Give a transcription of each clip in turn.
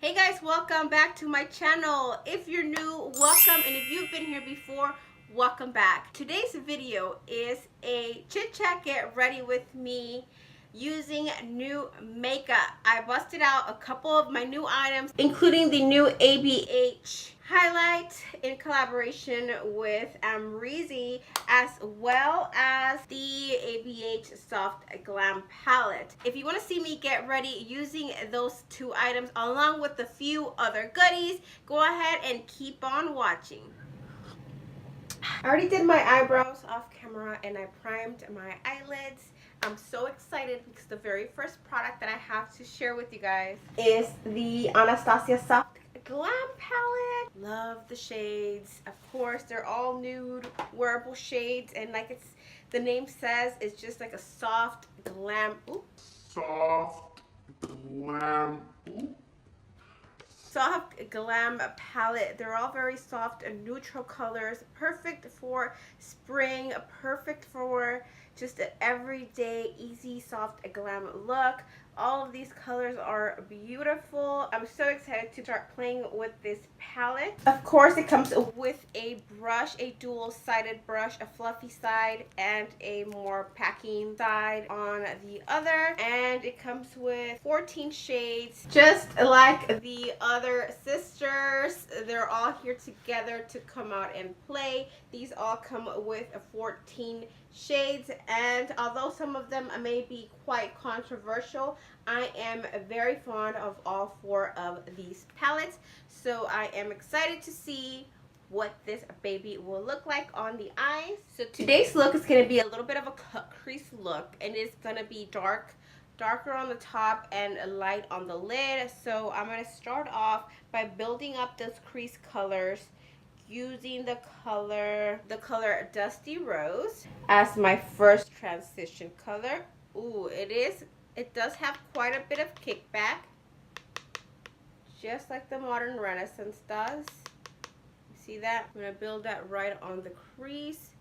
Hey guys, welcome back to my channel. If you're new, welcome, and if you've been here before, welcome back. Today's video is a chit chat get ready with me using new makeup. I busted out a couple of my new items, including the new ABH highlight in collaboration with Amrezy, as well as the ABH Soft Glam Palette. If you want to see me get ready using those two items along with a few other goodies, go ahead and keep on watching. I already did my eyebrows off camera and I primed my eyelids. I'm so excited because the very first product that I have to share with you guys is the Anastasia Soft Glam Palette. Love the shades. Of course, they're all nude wearable shades, and like the name says, it's just like a soft glam. Soft glam. Soft Glam Palette. They're all very soft and neutral colors, perfect for spring, perfect for just an everyday easy soft glam look. All of these colors are beautiful. I'm so excited to start playing with this palette. Of course, it comes with a brush, a dual-sided brush, a fluffy side and a more packing side on the other. And it comes with 14 shades, just like the other sisters. They're all here together to come out and play. These all come with 14 shades, and although some of them may be quite controversial, I am very fond of all four of these palettes, so I am excited to see what this baby will look like on the eyes. So today's look is going to be a little bit of a cut crease look, and it's going to be darker on the top and light on the lid. So I'm going to start off by building up those crease colors using the color Dusty Rose as my first transition color. Ooh, it does have quite a bit of kickback, just like the Modern Renaissance does. You see that? I'm going to build that right on the crease.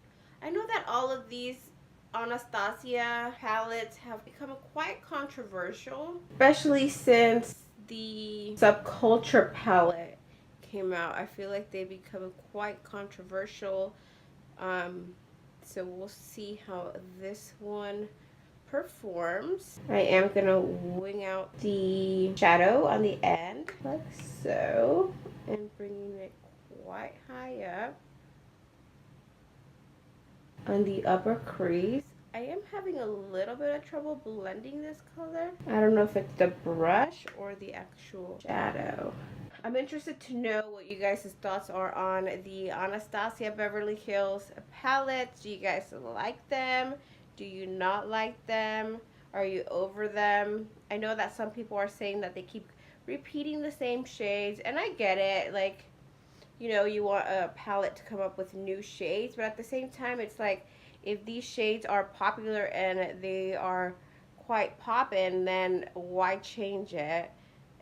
I know that all of these Anastasia palettes have become quite controversial, especially since the Subculture palette came out. I feel like they become quite controversial. So we'll see how this one performs. I am gonna wing out the shadow on the end like so, and bringing it quite high up on the upper crease. I am having a little bit of trouble blending this color. I don't know if it's the brush or the actual shadow. I'm interested to know what you guys' thoughts are on the Anastasia Beverly Hills palettes. Do you guys like them? Do you not like them? Are you over them? I know that some people are saying that they keep repeating the same shades, and I get it. Like, you know, you want a palette to come up with new shades, but at the same time, it's like, if these shades are popular and they are quite poppin', then why change it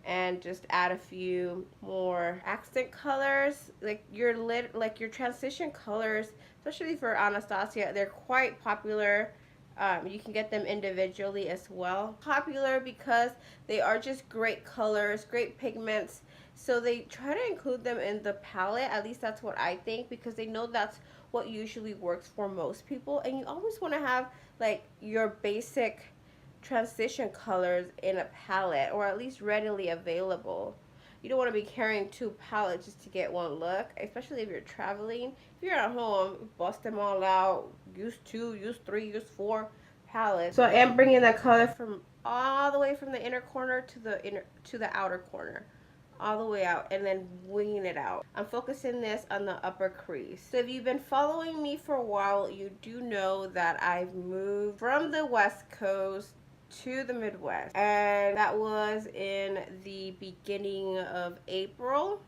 and just add a few more accent colors? Like your transition colors, especially for Anastasia, they're quite popular. You can get them individually as well. Popular because they are just great colors, great pigments. So they try to include them in the palette. At least that's what I think, because they know that's what usually works for most people. And you always want to have like your basic transition colors in a palette, or at least readily available. You don't want to be carrying two palettes just to get one look, especially if you're traveling. If you're at home, bust them all out, use 2, use 3, use 4 palettes. So I am bringing that color from all the way from the inner corner to the outer corner, all the way out, and then winging it out. I'm focusing this on the upper crease. So if you've been following me for a while, you do know that I've moved from the West Coast to the Midwest, and that was in the beginning of April,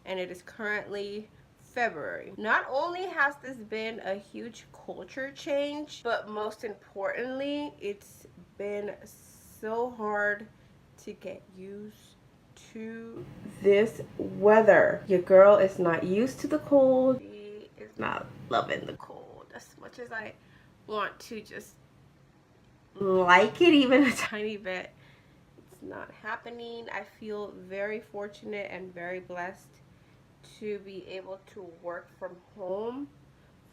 and it is currently February. Not only has this been a huge culture change, but most importantly, it's been so hard to get used to this weather. Your girl is not used to the cold. She is not loving the cold as much as I want to just like it even a tiny bit. It's not happening. I feel very fortunate and very blessed to be able to work from home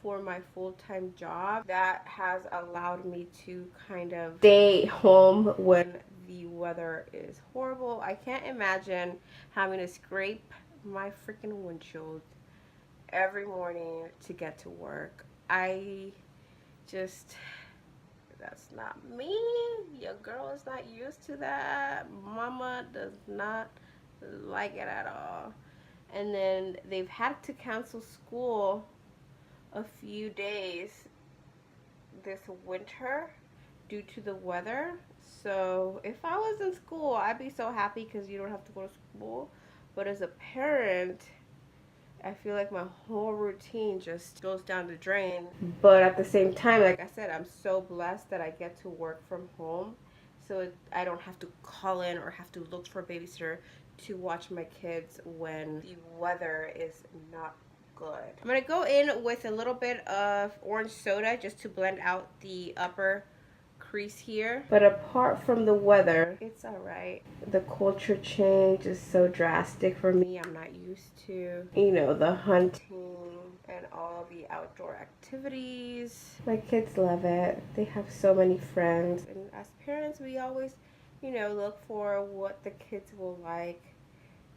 for my full-time job. That has allowed me to kind of stay home when the weather is horrible. I can't imagine having to scrape my freaking windshield every morning to get to work. That's not me. Your girl is not used to that. Mama does not like it at all. And then they've had to cancel school a few days this winter due to the weather. So if I was in school, I'd be so happy because you don't have to go to school. But as a parent, I feel like my whole routine just goes down the drain. But at the same time, like I said, I'm so blessed that I get to work from home. So I don't have to call in or have to look for a babysitter to watch my kids when the weather is not good. I'm going to go in with a little bit of orange soda just to blend out the upper crease here. But apart from the weather, it's alright. The culture change is so drastic for me. I'm not used to, you know, the hunting and all the outdoor activities. My kids love it. They have so many friends. And as parents, we always, you know, look for what the kids will like,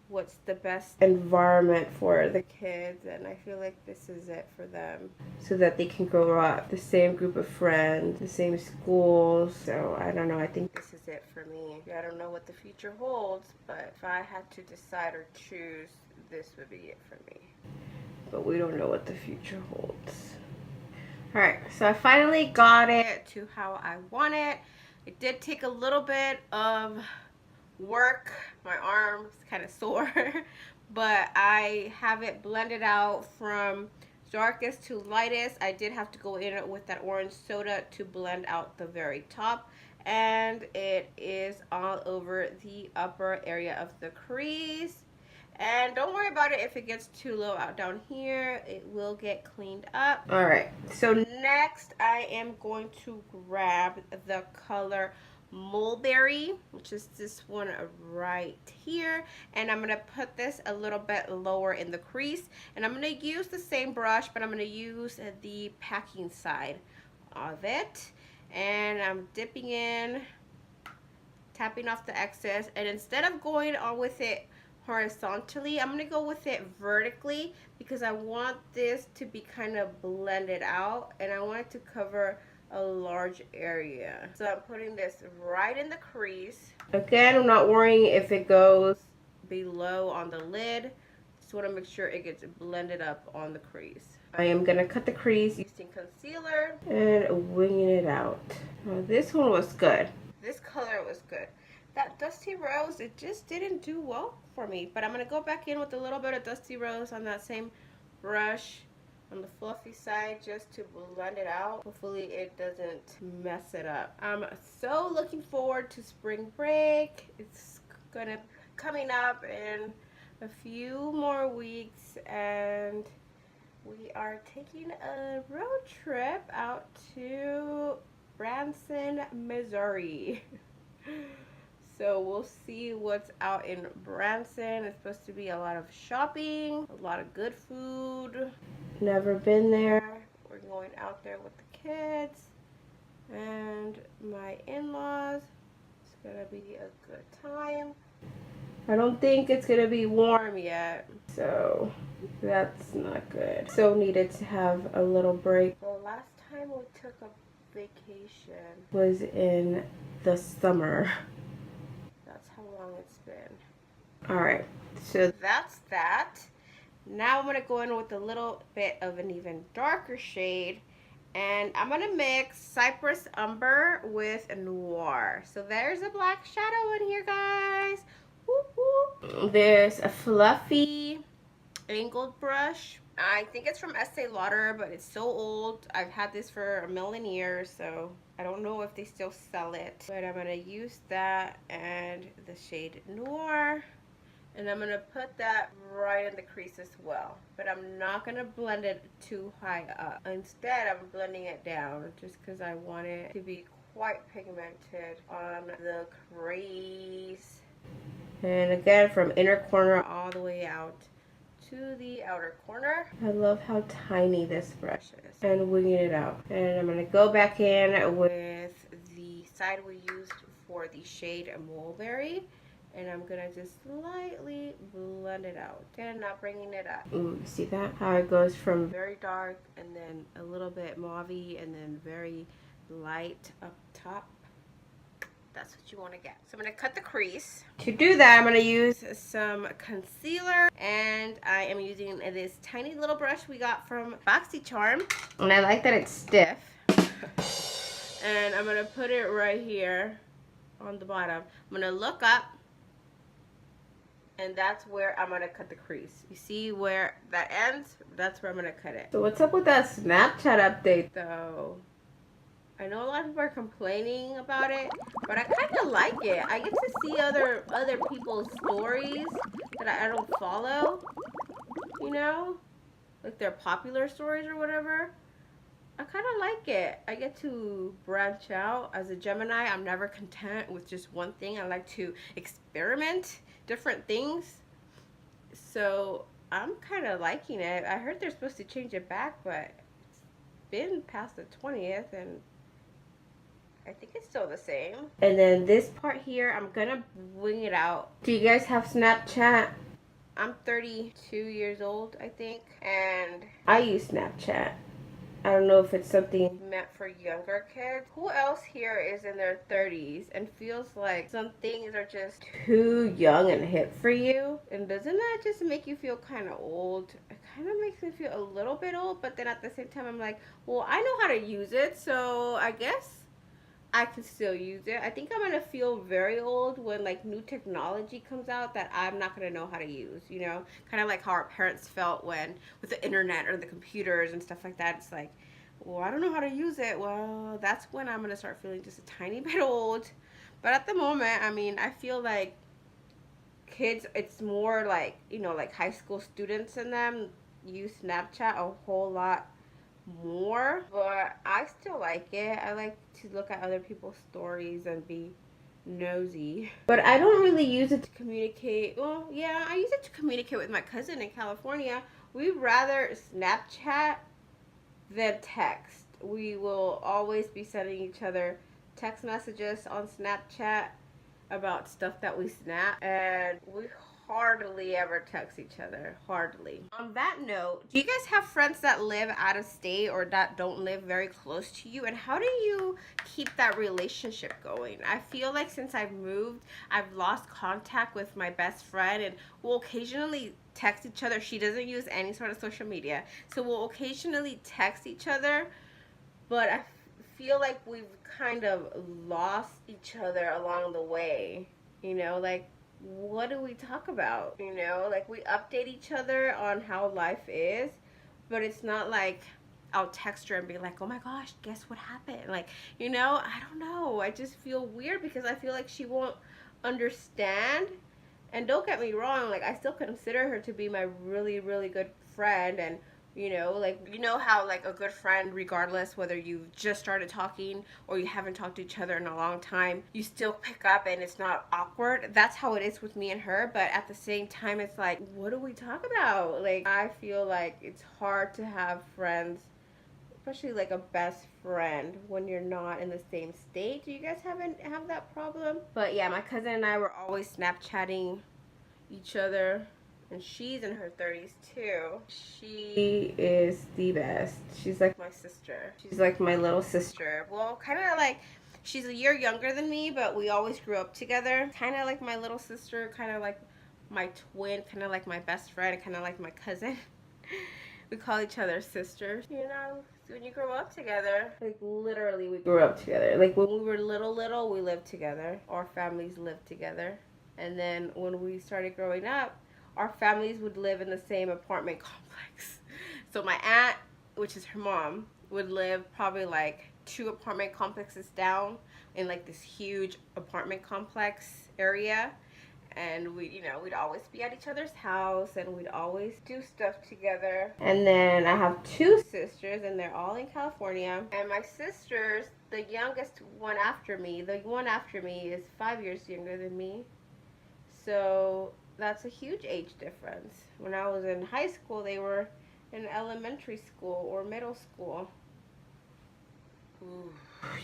what's the best environment for the kids, and I feel like this is it for them so that they can grow up the same group of friends, the same schools. So I don't know, I think this is it for me. I don't know what the future holds, but if I had to decide or choose, this would be it for me. But we don't know what the future holds. Alright, so I finally got it to how I want it. It did take a little bit of work. My arm's kind of sore, but I have it blended out from darkest to lightest. I did have to go in with that orange soda to blend out the very top, and it is all over the upper area of the crease. And don't worry about it if it gets too low out down here. It will get cleaned up. Alright, so next I am going to grab the color Mulberry, which is this one right here, and I'm going to put this a little bit lower in the crease, and I'm going to use the same brush, but I'm going to use the packing side of it, and I'm dipping in, tapping off the excess, and instead of going on with it horizontally, I'm going to go with it vertically because I want this to be kind of blended out, and I want it to cover a large area. So I'm putting this right in the crease. Again, I'm not worrying if it goes below on the lid. Just want to make sure it gets blended up on the crease. I am going to cut the crease using concealer and winging it out. Now, this one was good. This color was good. That Dusty Rose, it just didn't do well for me. But I'm going to go back in with a little bit of Dusty Rose on that same brush on the fluffy side just to blend it out. Hopefully it doesn't mess it up. I'm so looking forward to spring break. It's coming up in a few more weeks, and we are taking a road trip out to Branson, Missouri. So we'll see what's out in Branson. It's supposed to be a lot of shopping, a lot of good food. Never been there. We're going out there with the kids and my in-laws. It's gonna be a good time. I don't think it's gonna be warm yet, so that's not good. So needed to have a little break. The last time we took a vacation was in the summer. That's how long it's been. Alright, so that's that. Now I'm going to go in with a little bit of an even darker shade, and I'm going to mix Cypress Umber with Noir. So there's a black shadow in here, guys. Whoop, whoop. There's a fluffy angled brush. I think it's from Estee Lauder, but it's so old. I've had this for a million years, so I don't know if they still sell it. But I'm going to use that and the shade Noir. And I'm going to put that right in the crease as well. But I'm not going to blend it too high up. Instead, I'm blending it down just because I want it to be quite pigmented on the crease. And again, from inner corner all the way out to the outer corner. I love how tiny this brush is. And winging it out. And I'm going to go back in with the side we used for the shade Mulberry. And I'm going to just lightly blend it out. And not bringing it up. Ooh, you see that? How it goes from very dark and then a little bit mauvey and then very light up top. That's what you want to get. So I'm going to cut the crease. To do that, I'm going to use some concealer. And I am using this tiny little brush we got from BoxyCharm. And I like that it's stiff. And I'm going to put it right here on the bottom. I'm going to look up. And that's where I'm going to cut the crease. You see where that ends? That's where I'm going to cut it. So what's up with that Snapchat update though? I know a lot of people are complaining about it, but I kind of like it. I get to see other people's stories that I don't follow, you know? Like their popular stories or whatever. I kind of like it. I get to branch out. As a Gemini, I'm never content with just one thing. I like to experiment different things. So I'm kind of liking it. I heard they're supposed to change it back, but it's been past the 20th and I think it's still the same. And then this part here, I'm gonna wing it out. Do you guys have Snapchat? I'm 32 years old, I think, and I use Snapchat. I don't know if it's something meant for younger kids. Who else here is in their 30s and feels like some things are just too young and hip for you? And doesn't that just make you feel kind of old? It kind of makes me feel a little bit old, but then at the same time, I'm like, well, I know how to use it, so I guess I can still use it. I think I'm gonna feel very old when like new technology comes out that I'm not gonna know how to use, you know? Kind of like how our parents felt when with the internet or the computers and stuff like that. It's like, well, I don't know how to use it. Well, that's when I'm gonna start feeling just a tiny bit old. But at the moment, I mean, I feel like kids, it's more like, you know, like high school students and them use Snapchat a whole lot more, but I still like it. I like to look at other people's stories and be nosy, but I don't really use it to communicate. Well, yeah, I use it to communicate with my cousin in California. We'd rather Snapchat than text. We will always be sending each other text messages on Snapchat about stuff that we snap, and we hardly ever text each other. Hardly. On that note, do you guys have friends that live out of state or that don't live very close to you? And how do you keep that relationship going? I feel like since I've moved, I've lost contact with my best friend, and we'll occasionally text each other. She doesn't use any sort of social media, so we'll occasionally text each other, but I feel like we've kind of lost each other along the way, you know, like what do we talk about? You know, like we update each other on how life is, but it's not like I'll text her and be like, oh my gosh, guess what happened? Like, you know, I don't know. I just feel weird because I feel like she won't understand. And don't get me wrong, like I still consider her to be my really, really good friend. And you know, like, you know how like a good friend, regardless whether you've just started talking or you haven't talked to each other in a long time, you still pick up and it's not awkward. That's how it is with me and her. But at the same time, it's like, what do we talk about? Like, I feel like it's hard to have friends, especially like a best friend, when you're not in the same state. Do you guys have that problem? But yeah, my cousin and I were always Snapchatting each other. And she's in her 30s too. She is the best. She's like my sister. She's like my little sister. Well, kind of like, she's a year younger than me, but we always grew up together. Kind of like my little sister, kind of like my twin, kind of like my best friend, kind of like my cousin. We call each other sisters. You know, when you grow up together, like literally we grew up together. Like when we were little, we lived together. Our families lived together. And then when we started growing up, our families would live in the same apartment complex. So my aunt, which is her mom, would live probably like 2 apartment complexes down in like this huge apartment complex area. and we'd always be at each other's house, and we'd always do stuff together. And then I have two sisters, and they're all in California. And my sisters, the youngest one after me, is 5 years younger than me. So that's a huge age difference. When I was in high school, they were in elementary school or middle school. Ooh,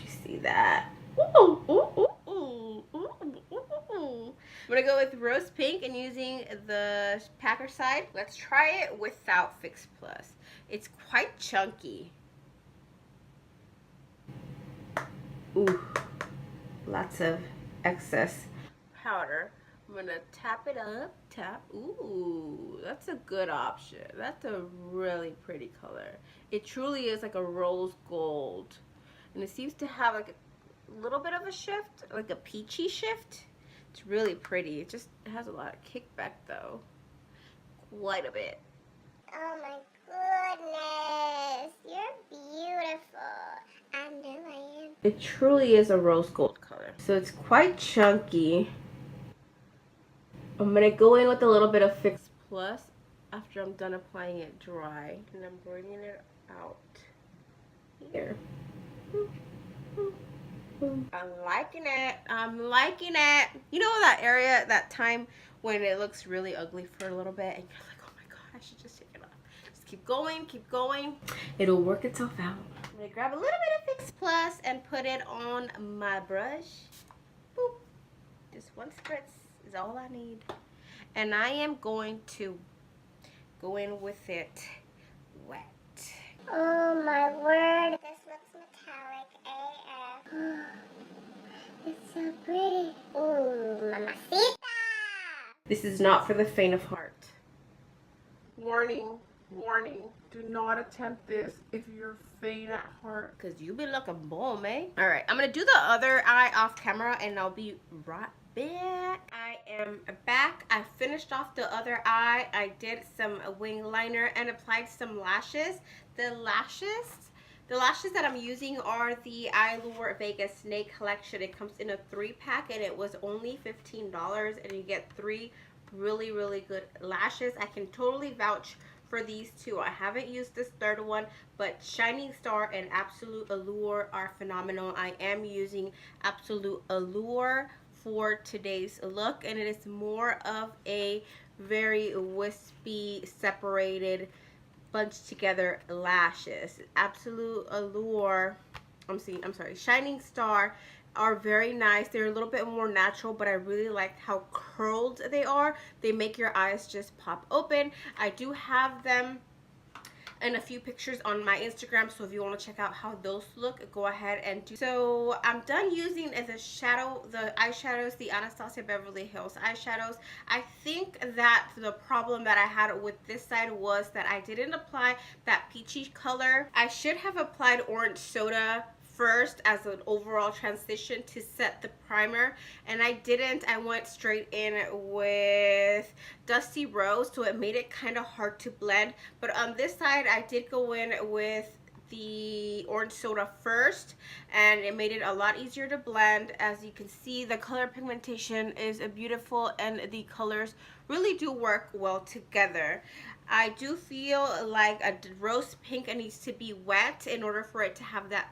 you see that? Ooh, ooh, ooh, ooh, ooh, ooh, ooh. I'm gonna go with rose pink and using the packer side. Let's try it without Fix Plus. It's quite chunky. Ooh, lots of excess powder. I'm gonna tap it up, ooh, that's a good option. That's a really pretty color. It truly is like a rose gold. And it seems to have like a little bit of a shift, like a peachy shift. It's really pretty. It just has a lot of kickback though. Quite a bit. Oh my goodness, you're beautiful. I know I am. It truly is a rose gold color. So it's quite chunky. I'm gonna go in with a little bit of Fix Plus after I'm done applying it dry. And I'm bringing it out here. I'm liking it. I'm liking it. You know that area, that time when it looks really ugly for a little bit and you're like, oh my god, I should just take it off. Just keep going, keep going. It'll work itself out. I'm gonna grab a little bit of Fix Plus and put it on my brush. Boop. Just one spritz is all I need. And I am going to go in with it wet. Oh my word, this looks metallic AF. It's so pretty. Ooh, mamacita! This is not for the faint of heart. Warning, warning. Do not attempt this if you're faint at heart. Because you be looking bomb, eh? Alright, I'm going to do the other eye off camera and I'll be right back. I am back. I finished off the other eye. I did some wing liner and applied some lashes. The lashes that I'm using are the Allure Vegas Snake collection. It comes in a 3-pack and it was only $15 and you get 3 really, really good lashes. I can totally vouch for these two. I haven't used this third one, but Shining Star and Absolute Allure are phenomenal. I am using Absolute Allure for today's look, and it is more of a very wispy, separated, bunched together lashes. Absolute Allure, I'm sorry, Shining Star are very nice. They're a little bit more natural, but I really like how curled they are. They make your eyes just pop open. I do have them and a few pictures on my Instagram, so if you want to check out how those look, go ahead and do. So I'm done using the eyeshadows, the Anastasia Beverly Hills eyeshadows. I think that the problem that I had with this side was that I didn't apply that peachy color. I should have applied orange soda first as an overall transition to set the primer, and I didn't. I went straight in with Dusty Rose, so it made it kind of hard to blend. But on this side I did go in with the orange soda first, and it made it a lot easier to blend. As you can see, the color pigmentation is beautiful and the colors really do work well together. I do feel like a rose pink needs to be wet in order for it to have that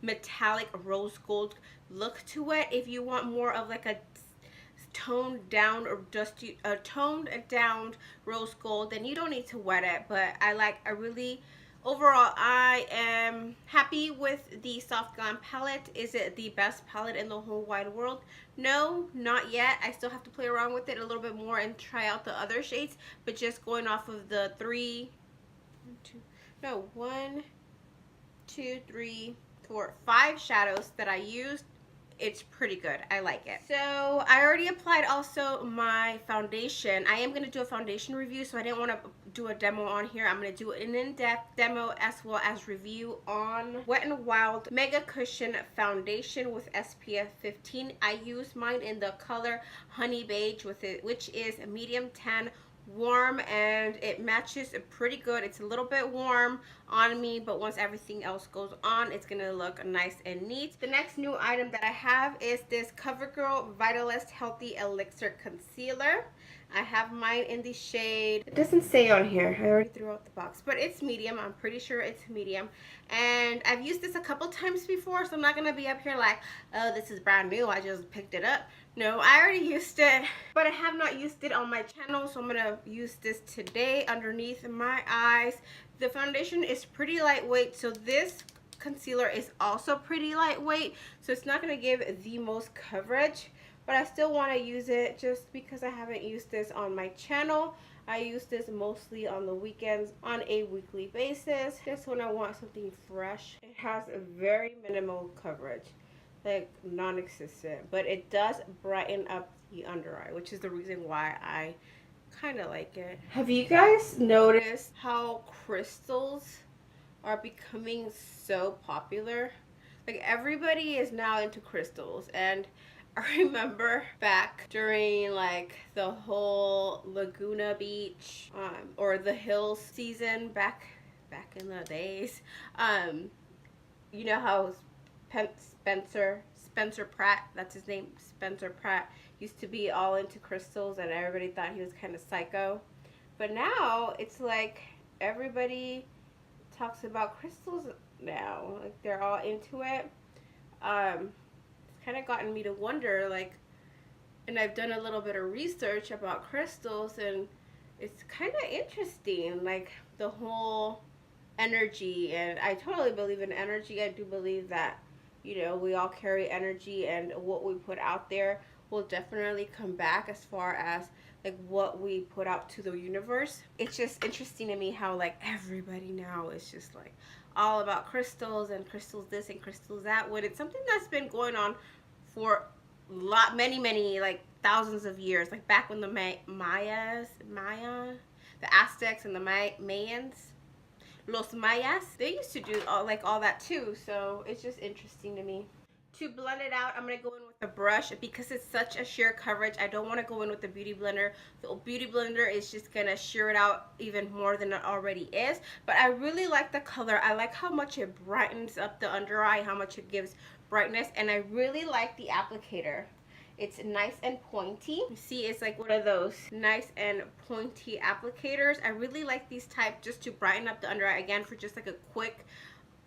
metallic rose gold look to it. If you want more of like a toned down or dusty, toned down rose gold, then you don't need to wet it. But overall, I am happy with the Soft Glam palette. Is it the best palette in the whole wide world? No, not yet. I still have to play around with it a little bit more and try out the other shades. But just going off of the 5 shadows that I used, it's pretty good. I like it. So I already applied also my foundation. I am going to do a foundation review, so I didn't want to do a demo on here. I'm going to do an in-depth demo as well as review on Wet n Wild Mega Cushion Foundation with SPF 15. I use mine in the color Honey Beige, which is medium tan warm and it matches pretty good. It's a little bit warm on me, but once everything else goes on, it's gonna look nice and neat. The next new item that I have is this CoverGirl Vitalist Healthy Elixir Concealer. I have mine in the shade, it doesn't say on here, I already threw out the box, but it's medium. I'm pretty sure it's medium, and I've used this a couple times before, so I'm not gonna be up here like, oh, this is brand new, I just picked it up. No, I already used it, but I have not used it on my channel, so I'm gonna use this today underneath my eyes. The foundation is pretty lightweight, so this concealer is also pretty lightweight, so it's not gonna give the most coverage, but I still want to use it just because I haven't used this on my channel. I use this mostly on the weekends on a weekly basis, just when I want something fresh. It has a very minimal coverage, like non-existent, but it does brighten up the under eye, which is the reason why I kind of like it. Have you guys noticed how crystals are becoming so popular? Like, everybody is now into crystals, and I remember back during like the whole Laguna Beach or the Hills season back in the days, you know how Spencer Pratt, that's his name, Spencer Pratt, used to be all into crystals and everybody thought he was kind of psycho. But now it's like everybody talks about crystals now, like they're all into it. Kind of gotten me to wonder, like, and I've done a little bit of research about crystals, and it's kind of interesting, like the whole energy. And I totally believe in energy. I do believe that, you know, we all carry energy, and what we put out there will definitely come back as far as like what we put out to the universe. It's just interesting to me how like everybody now is just like all about crystals and crystals this and crystals that, when it's something that's been going on for many like thousands of years. Like back when the the Aztecs and the Mayans, Los Mayas, they used to do all that too. So it's just interesting to me. To blend it out, I'm going to go in with a brush because it's such a sheer coverage. I don't want to go in with the Beauty Blender. The Beauty Blender is just going to sheer it out even more than it already is. But I really like the color. I like how much it brightens up the under eye, how much it gives brightness. And I really like the applicator. It's nice and pointy. You see, it's like one of those nice and pointy applicators. I really like these type just to brighten up the under eye, again, for just like a quick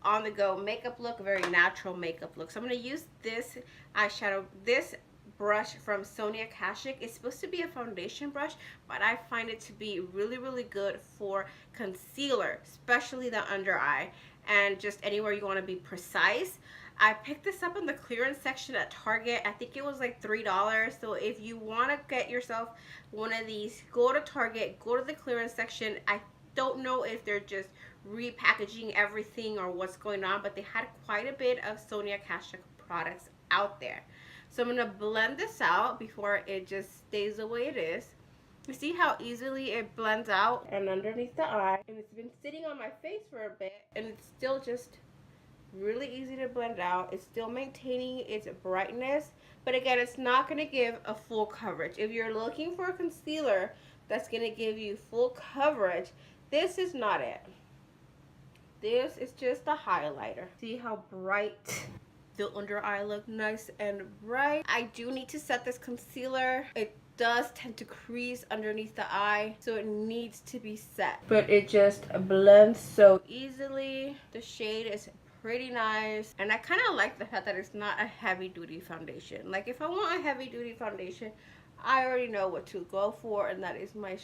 on the go makeup look, a very natural makeup look. So I'm going to use this eyeshadow, this brush from Sonia Kashuk. It's supposed to be a foundation brush, but I find it to be really good for concealer, especially the under eye and just anywhere you want to be precise. I picked this up in the clearance section at Target. I think it was like $3. So if you want to get yourself one of these, go to Target, go to the clearance section. I don't know if they're just repackaging everything or what's going on, but they had quite a bit of Sonia Kashuk products out there. So I'm going to blend this out before it just stays the way it is. You see how easily it blends out and underneath the eye, and it's been sitting on my face for a bit, and it's still just really easy to blend out. It's still maintaining its brightness, but again, it's not going to give a full coverage. If you're looking for a concealer that's going to give you full coverage, this is not it. This is just a highlighter. See how bright the under eye look, nice and bright. I do need to set this concealer. It does tend to crease underneath the eye, so it needs to be set. But it just blends so easily. The shade is pretty nice, and I kind of like the fact that it's not a heavy duty foundation. Like if I want a heavy duty foundation, I already know what to go for, and that is my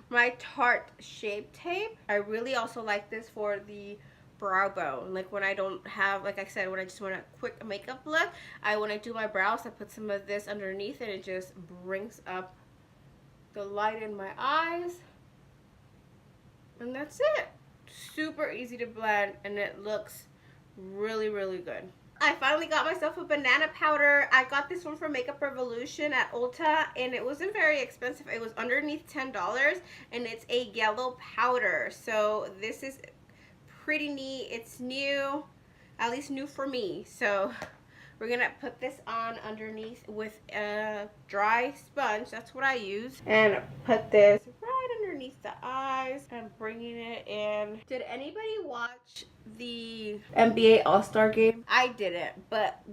my Tarte Shape Tape. I really also like this for the brow bone. Like when I don't have, like I said, when I just want a quick makeup look, when I do my brows, I put some of this underneath and it just brings up the light in my eyes. And that's it. Super easy to blend, and it looks really good. I finally got myself a banana powder. I got this one from Makeup Revolution at Ulta, and it wasn't very expensive. It was underneath $10, and it's a yellow powder. So this is pretty neat. It's new, at least new for me. So We're gonna put this on underneath with a dry sponge. That's what I use. And put this right underneath the eyes and bringing it in. Did anybody watch the NBA All-Star game? I didn't, but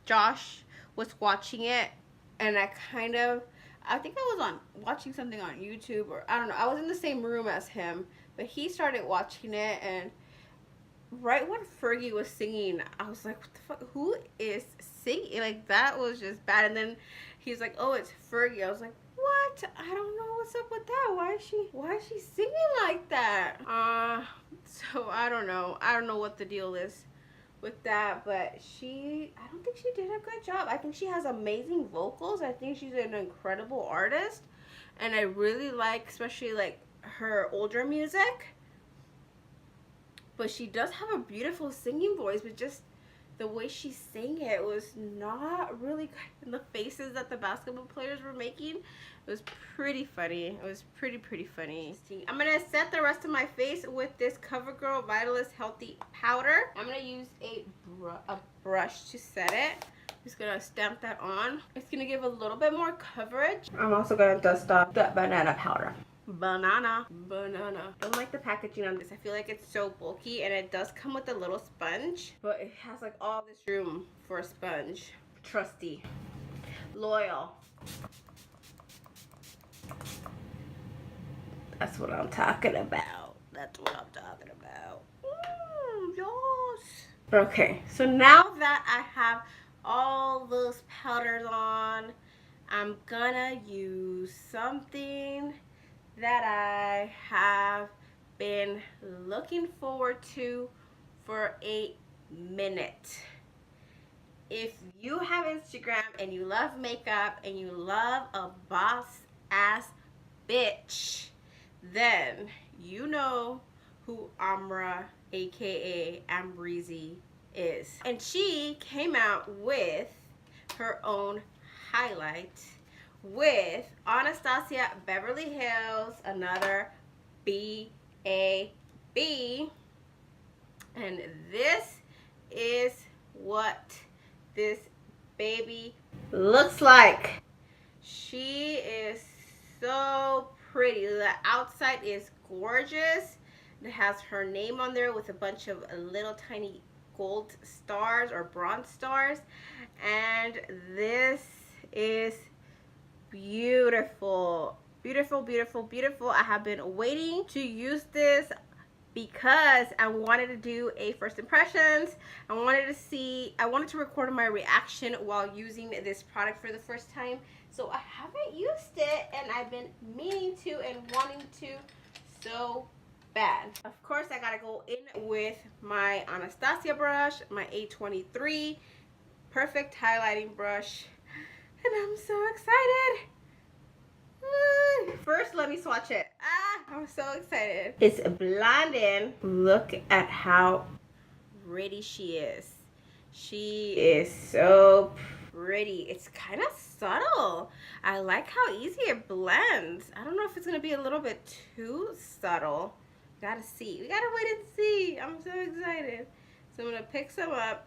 Josh was watching it, and I think I was watching something on YouTube, or I don't know. I was in the same room as him, but he started watching it, and right when Fergie was singing, I was like, what the fuck? Who is singing? Like, that was just bad. And then he's like, oh, it's Fergie. I was like, what? I don't know what's up with that. Why is she singing like that? So I don't know. I don't know what the deal is with that, but I don't think she did a good job. I think she has amazing vocals. I think she's an incredible artist, and I really like, especially like her older music. But she does have a beautiful singing voice, but just the way she sang it was not really good. And the faces that the basketball players were making, it was pretty funny. It was pretty funny. I'm going to set the rest of my face with this CoverGirl Vitalist Healthy Powder. I'm going to use a brush to set it. I'm just going to stamp that on. It's going to give a little bit more coverage. I'm also going to dust off the banana powder. Banana. Don't like the packaging on this. I feel like it's so bulky, and it does come with a little sponge, but it has like all this room for a sponge. Trusty. Loyal. That's what I'm talking about. Yes. Okay, so now that I have all those powders on, I'm gonna use something that I have been looking forward to for a minute. If you have Instagram and you love makeup and you love a boss ass bitch, then you know who Amra, aka Amrezy, is. And she came out with her own highlight with Anastasia Beverly Hills, another B.A.B. And this is what this baby looks like. She is so pretty. The outside is gorgeous. It has her name on there with a bunch of little tiny gold stars or bronze stars. And this is beautiful. I have been waiting to use this because I wanted to do a first impressions. I wanted to record my reaction while using this product for the first time. So I haven't used it, and I've been meaning to and wanting to so bad. Of course, I gotta go in with my Anastasia brush, my A23 perfect highlighting brush, and I'm so excited. First, let me swatch it. I'm so excited. It's blinding. Look at how pretty she is. She is so pretty. It's kind of subtle. I like how easy it blends. I don't know if it's going to be a little bit too subtle. Gotta see. We gotta wait and see. I'm so excited. So I'm going to pick some up,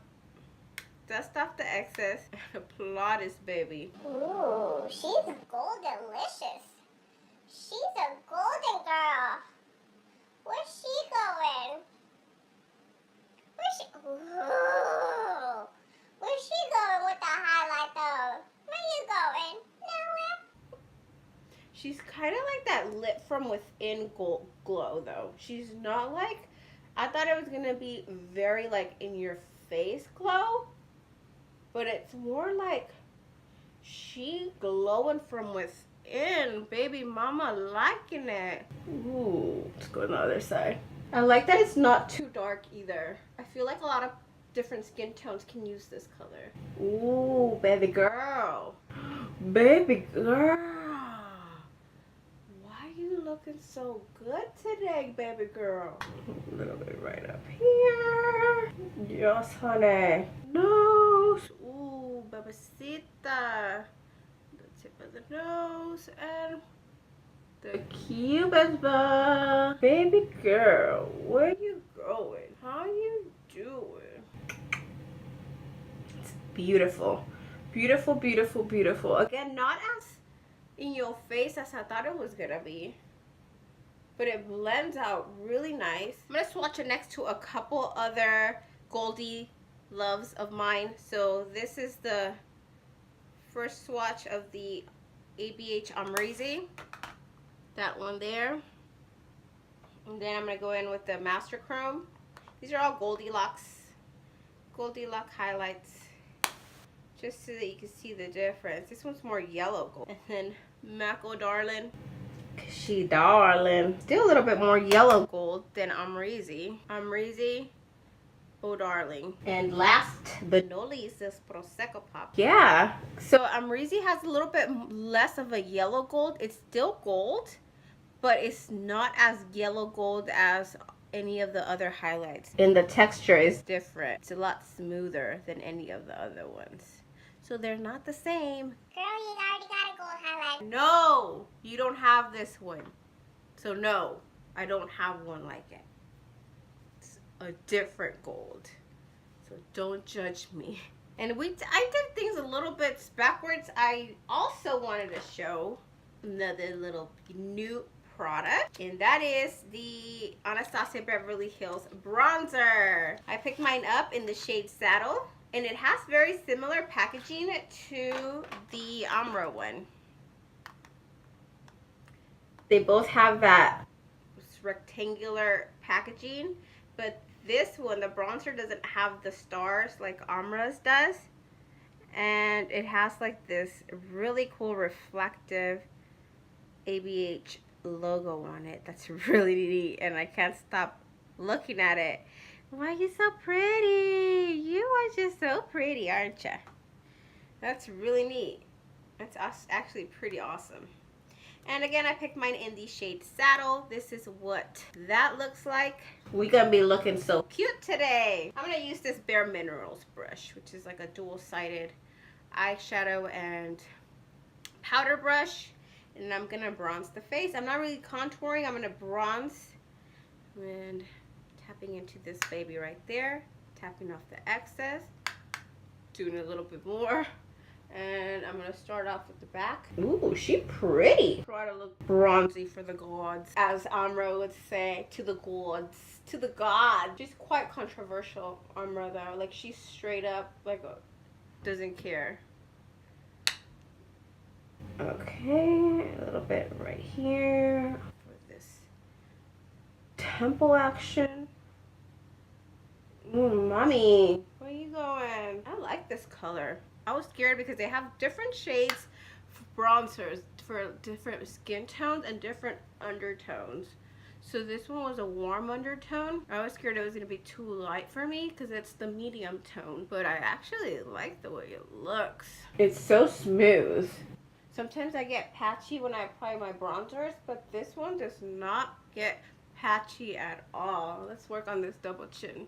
dust off the excess, and apply this baby. Ooh, she's golden-licious. She's a golden girl. Where's she going? Ooh. Where's she going with the highlight though? Where you going? Nowhere. She's kind of like that lit from within glow though. She's not like, I thought it was going to be very like in your face glow, but it's more like she glowing from within. Baby mama liking it. Ooh, let's go to the other side. I like that it's not too dark either. I feel like a lot of different skin tones can use this color. Ooh, baby girl. Baby girl. Why are you looking so good today, baby girl? A little bit right up here. Yes, honey. Nose. Ooh, babacita. The tip of the nose and the cupid's bow. Baby girl, where you going? How you doing? beautiful. Beautiful, beautiful, beautiful. Again, not as in your face as I thought it was gonna be, but it blends out really nice. I'm gonna swatch it next to a couple other Goldie loves of mine. So this is the first swatch of the ABH Amrezy, that one there. And then I'm gonna go in with the Master Chrome. These are all Goldilocks highlights, just so that you can see the difference. This one's more yellow gold. And then Mako Darling, she darling. Still a little bit more yellow gold than Amrezy. Amrezy, oh darling. And last but not least is Prosecco Pop. Yeah, so Amrezy has a little bit less of a yellow gold. It's still gold, but it's not as yellow gold as any of the other highlights. And the texture is different. It's a lot smoother than any of the other ones. So they're not the same. Girl, you already got a gold highlight. No, you don't have this one. So no, I don't have one like it. It's a different gold. So don't judge me. And I did things a little bit backwards. I also wanted to show another little new product, and that is the Anastasia Beverly Hills bronzer. I picked mine up in the shade Saddle, and it has very similar packaging to the Amra one. They both have that rectangular packaging, but this one, the bronzer, doesn't have the stars like Amra's does, and it has like this really cool reflective ABH logo on it. That's really neat, and I can't stop looking at it. Why are you so pretty? You are just so pretty, aren't you? That's really neat. That's actually pretty awesome. And again, I picked mine in the shade Saddle. This is what that looks like. We're gonna be looking so cute today. I'm gonna use this Bare Minerals brush, which is like a dual-sided eyeshadow and powder brush. And I'm gonna bronze the face. I'm not really contouring. I'm gonna bronze and tapping into this baby right there, tapping off the excess, doing a little bit more, and I'm gonna start off with the back. Ooh, she pretty. Try to look bronzy for the gods, as Amra would say, to the gods, to the gods. She's quite controversial, Amra, though. Like, she's straight up like doesn't care. Okay, a little bit right here for this temple action. Ooh, mommy, where you going? I like this color. I was scared because they have different shades for bronzers for different skin tones and different undertones. So this one was a warm undertone. I was scared it was going to be too light for me because it's the medium tone, but I actually like the way it looks. It's so smooth. Sometimes I get patchy when I apply my bronzers, but this one does not get patchy at all. Let's work on this double chin.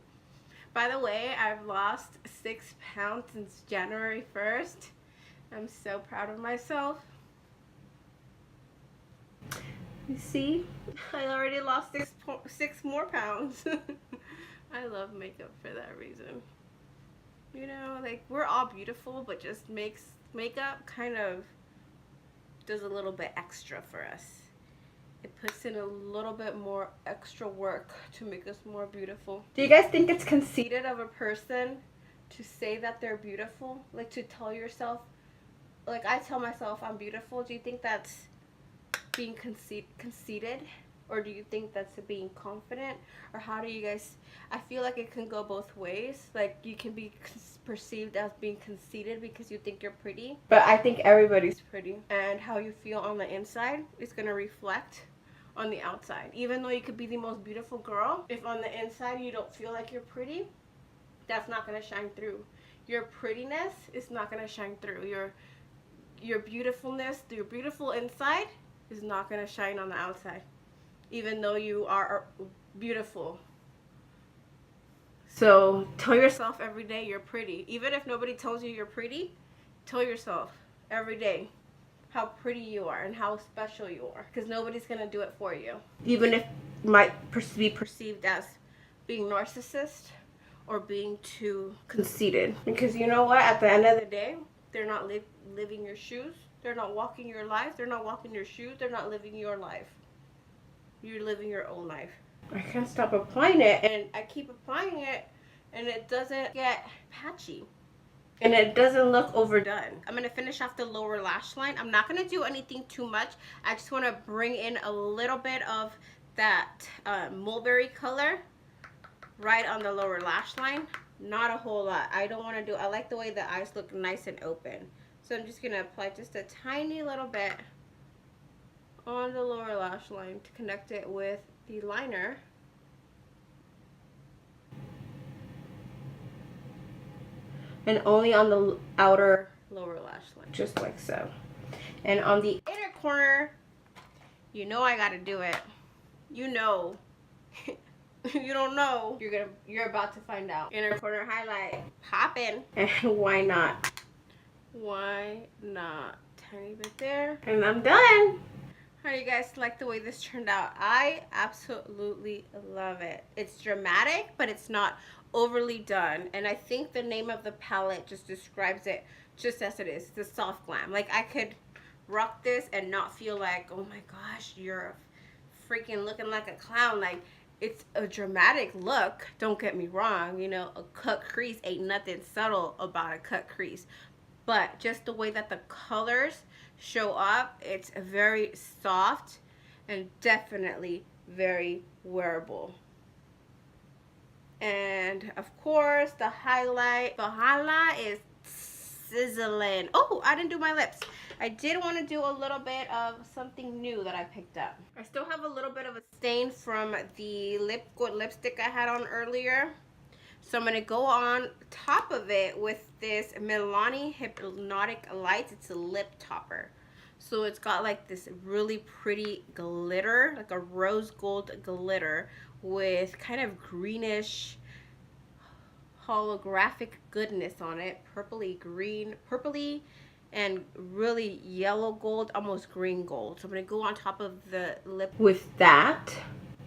By the way, I've lost 6 pounds since January 1st. I'm so proud of myself. You see, I already lost 6 more pounds. I love makeup for that reason. You know, like, we're all beautiful, but just makeup kind of does a little bit extra for us. It puts in a little bit more extra work to make us more beautiful. Do you guys think it's conceited of a person to say that they're beautiful? Like, to tell yourself, like I tell myself I'm beautiful. Do you think that's being conceited? Or do you think that's being confident? Or how do you guys, I feel like it can go both ways. Like, you can be perceived as being conceited because you think you're pretty. But I think everybody's pretty. And how you feel on the inside is going to reflect on the outside. Even though you could be the most beautiful girl, if on the inside you don't feel like you're pretty, that's not going to shine through. Your prettiness is not going to shine through. Your beautifulness, your beautiful inside is not going to shine on the outside. Even though you are beautiful. So tell yourself every day you're pretty. Even if nobody tells you you're pretty, tell yourself every day how pretty you are and how special you are. Because nobody's going to do it for you. Even if it might be perceived as being narcissist or being too conceited. Because you know what? At the end of the day, they're not living your shoes. They're not walking your life. They're not walking your shoes. They're not living your life. You're living your own life. I can't stop applying it, and I keep applying it, and it doesn't get patchy. And it doesn't look overdone. I'm going to finish off the lower lash line. I'm not going to do anything too much. I just want to bring in a little bit of that mulberry color right on the lower lash line. Not a whole lot. I don't want to do, I like the way the eyes look nice and open. So I'm just going to apply just a tiny little bit on the lower lash line to connect it with the liner. And only on the outer lower lash line, just like so. And on the inner corner, you know I gotta do it. You know. You don't know. You're about to find out. Inner corner highlight, poppin'. And why not? Why not? Tiny bit there, and I'm done. How do you guys like the way this turned out? I absolutely love it. It's dramatic, but it's not overly done. And I think the name of the palette just describes it just as it is. The soft glam. Like, I could rock this and not feel like, oh my gosh, you're freaking looking like a clown. Like, it's a dramatic look, don't get me wrong. You know, a cut crease ain't nothing subtle about a cut crease. But just the way that the colors show up, it's very soft and definitely very wearable. And of course, the highlight is sizzling. Oh, I didn't do my lips. I did want to do a little bit of something new that I picked up. I still have a little bit of a stain from the lipstick I had on earlier. So I'm going to go on top of it with this Milani Hypnotic Lights. It's a lip topper. So it's got like this really pretty glitter, like a rose gold glitter with kind of greenish holographic goodness on it. Purpley green, purpley and really yellow gold, almost green gold. So I'm going to go on top of the lip with that.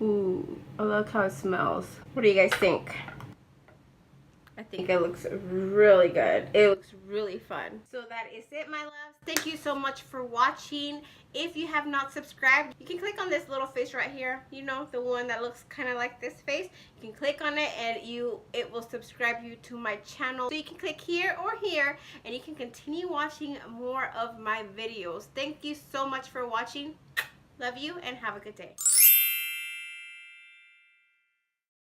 Ooh, I love how it smells. What do you guys think? I think it looks really good. It looks really fun. So that is it, my loves. Thank you so much for watching. If you have not subscribed, you can click on this little face right here. You know, the one that looks kind of like this face. You can click on it and it will subscribe you to my channel. So you can click here or here and you can continue watching more of my videos. Thank you so much for watching. Love you and have a good day.